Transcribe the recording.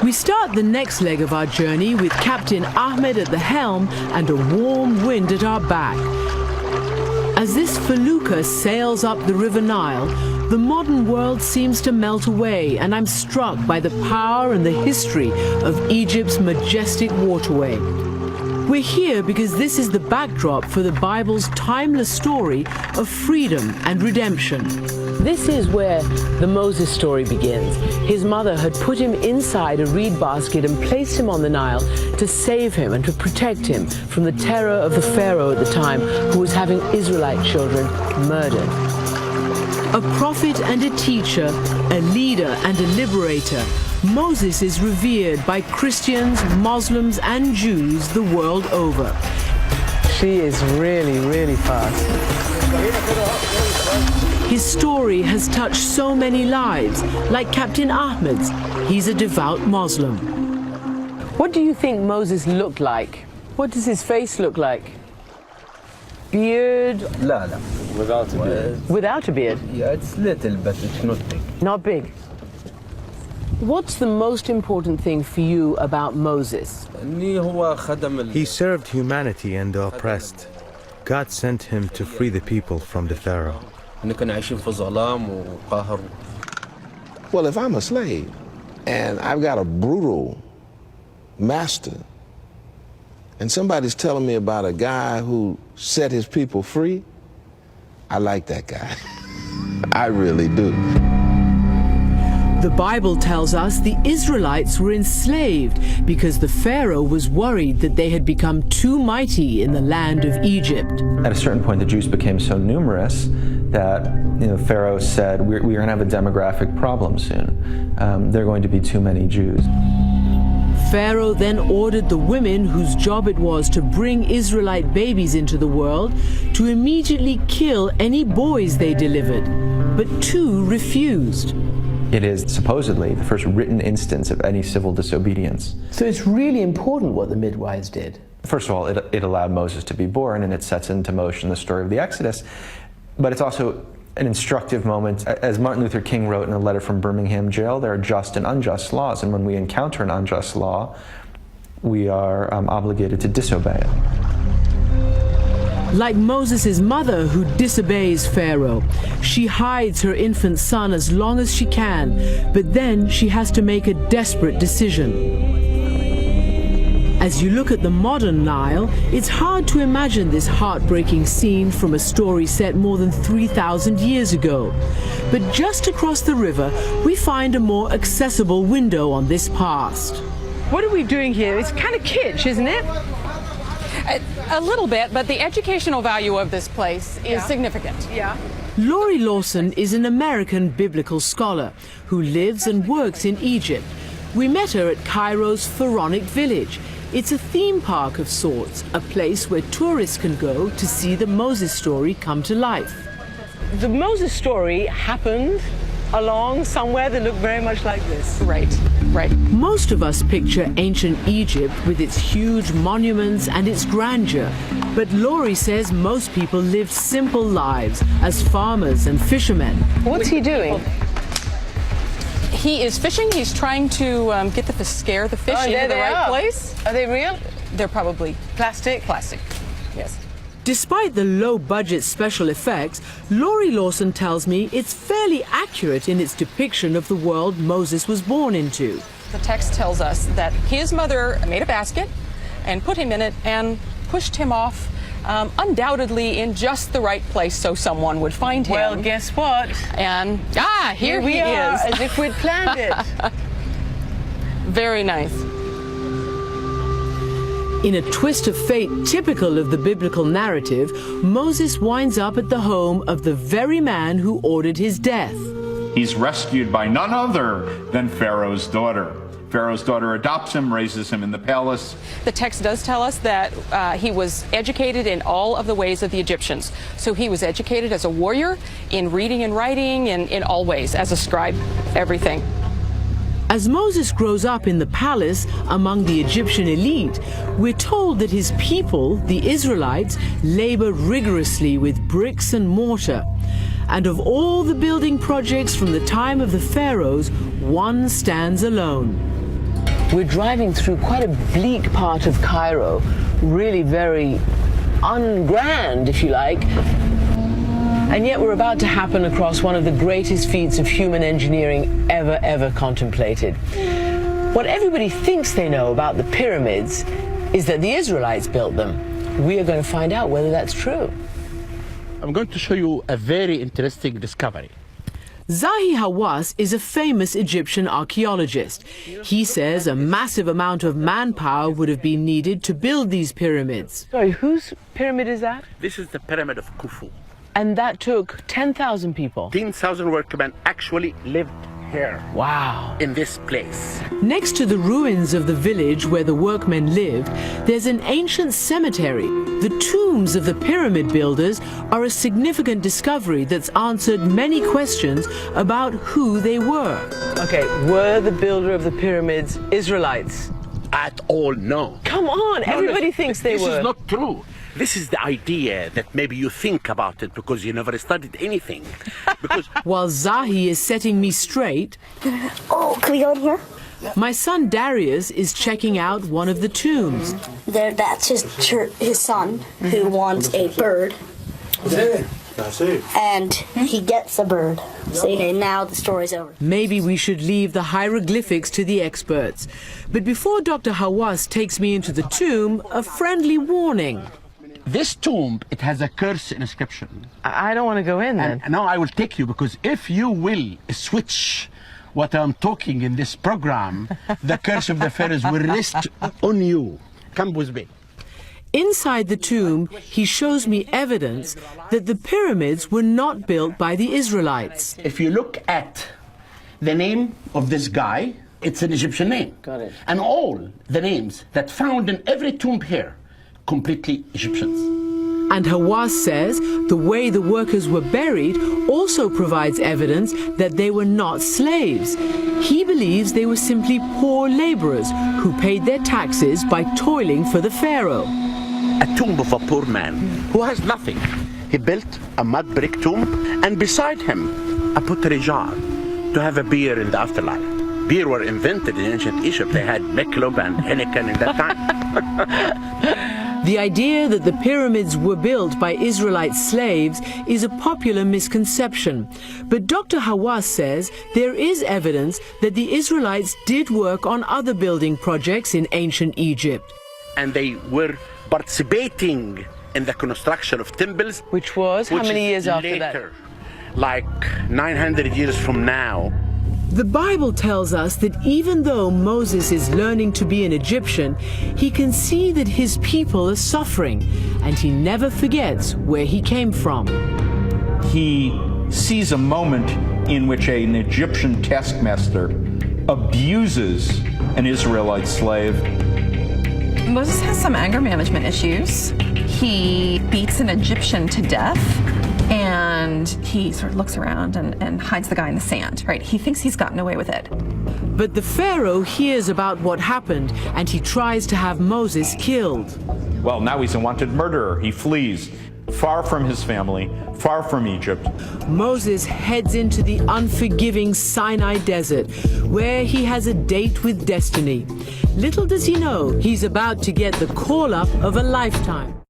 We start the next leg of our journey with Captain Ahmed at the helm and a warm wind at our back. As this felucca sails up the River Nile, the modern world seems to melt away, and I'm struck by the power and the history of Egypt's majestic waterway. We're here because this is the backdrop for the Bible's timeless story of freedom and redemption. This is where the Moses story begins. His mother had put him inside a reed basket and placed him on the Nile to save him and to protect him from the terror of the Pharaoh at the time, who was having Israelite children murdered. A prophet and a teacher, a leader and a liberator, Moses is revered by Christians, Muslims and Jews the world over. She is really, really fast. His story has touched so many lives, like Captain Ahmed's. He's a devout Muslim. What do you think Moses looked like? What does his face look like? Beard? لا لا. Without a beard. Without a beard? Yeah, it's little, but it's not big. Not big. What's the most important thing for you about Moses? He served humanity and the oppressed. God sent him to free the people from the Pharaoh. Well, if I'm a slave and I've got a brutal master and somebody's telling me about a guy who set his people free, I like that guy. I really do. The Bible tells us the Israelites were enslaved because the Pharaoh was worried that they had become too mighty in the land of Egypt. At a certain point, the Jews became so numerous that Pharaoh said, we're going to have a demographic problem soon. There are going to be too many Jews. Pharaoh then ordered the women whose job it was to bring Israelite babies into the world to immediately kill any boys they delivered, but 2 refused. It is supposedly the first written instance of any civil disobedience. So it's really important what the midwives did. First of all, it allowed Moses to be born, and it sets into motion the story of the Exodus. But it's also an instructive moment. As Martin Luther King wrote in a letter from Birmingham jail, there are just and unjust laws, and when we encounter an unjust law, we are obligated to disobey it. Like Moses' mother, who disobeys Pharaoh, she hides her infant son as long as she can, but then she has to make a desperate decision. As you look at the modern Nile, it's hard to imagine this heartbreaking scene from a story set more than 3,000 years ago. But just across the river, we find a more accessible window on this past. What are we doing here? It's kind of kitsch, isn't it? A little bit, but the educational value of this place is significant. Yeah. Laurie Lawson is an American biblical scholar who lives and works in Egypt. We met her at Cairo's Pharaonic Village. It's a theme park of sorts, a place where tourists can go to see the Moses story come to life. The Moses story happened along somewhere that looked very much like this. Right, right. Most of us picture ancient Egypt with its huge monuments and its grandeur. But Laurie says most people lived simple lives as farmers and fishermen. What's he doing? He is fishing. He's trying to scare the fish into the right place. Are they real? They're probably Plastic? plastic. Yes. Despite the low-budget special effects, Laurie Lawson tells me it's fairly accurate in its depiction of the world Moses was born into. The text tells us that his mother made a basket and put him in it and pushed him off, undoubtedly in just the right place so someone would find him. Well, guess what? And, here we he are, is. as if we'd planned it. Very nice. In a twist of fate typical of the biblical narrative, Moses winds up at the home of the very man who ordered his death. He's rescued by none other than Pharaoh's daughter. Pharaoh's daughter adopts him, raises him in the palace. The text does tell us that he was educated in all of the ways of the Egyptians. So he was educated as a warrior, in reading and writing, in all ways, as a scribe, everything. As Moses grows up in the palace among the Egyptian elite, we're told that his people, the Israelites, labor rigorously with bricks and mortar. And of all the building projects from the time of the pharaohs, one stands alone. We're driving through quite a bleak part of Cairo, really very ungrand, if you like. And yet we're about to happen across one of the greatest feats of human engineering ever contemplated. What everybody thinks they know about the pyramids is that the Israelites built them. We are going to find out whether that's true. I'm going to show you a very interesting discovery. Zahi Hawass is a famous Egyptian archaeologist. He says a massive amount of manpower would have been needed to build these pyramids. Sorry, whose pyramid is that? This is the pyramid of Khufu. And that took 10,000 people. 10,000 workmen actually lived here. Wow. In this place. Next to the ruins of the village where the workmen lived, there's an ancient cemetery. The tombs of the pyramid builders are a significant discovery that's answered many questions about who they were. Okay, were the builder of the pyramids Israelites? At all, no. Come on, everybody thinks they were. This is not true. This is the idea that maybe you think about it because you never studied anything. Because while Zahi is setting me straight, oh, can we go in here? My son Darius is checking out one of the tombs. That's his son who wants a bird. And he gets a bird. See, and now the story's over. Maybe we should leave the hieroglyphics to the experts. But before Dr. Hawass takes me into the tomb, a friendly warning. this tomb, it has a curse inscription. I don't want to go in then. And now I will take you, because if you will switch what I'm talking in this program, the curse of the pharaohs will rest on you. Come with me. Inside the tomb, he shows me evidence that the pyramids were not built by the Israelites. If you look at the name of this guy, it's an Egyptian name. Got it. And all the names that found in every tomb here, completely Egyptians. And Hawass says the way the workers were buried also provides evidence that they were not slaves. He believes they were simply poor laborers who paid their taxes by toiling for the pharaoh. A tomb of a poor man who has nothing. He built a mud brick tomb, and beside him a pottery jar to have a beer in the afterlife. Beer were invented in ancient Egypt. They had Michelob and Heineken in that time. The idea that the pyramids were built by Israelite slaves is a popular misconception. But Dr. Hawass says there is evidence that the Israelites did work on other building projects in ancient Egypt. And they were participating in the construction of temples. Which was? How many years after that? Later, like 900 years from now. The Bible tells us that even though Moses is learning to be an Egyptian, he can see that his people are suffering, and he never forgets where he came from. He sees a moment in which an Egyptian taskmaster abuses an Israelite slave. Moses has some anger management issues. He beats an Egyptian to death, and he sort of looks around and hides the guy in the sand, right? He thinks he's gotten away with it. But the Pharaoh hears about what happened, and he tries to have Moses killed. Well, now he's a wanted murderer. He flees far from his family, far from Egypt. Moses heads into the unforgiving Sinai desert, where he has a date with destiny. Little does he know he's about to get the call-up of a lifetime.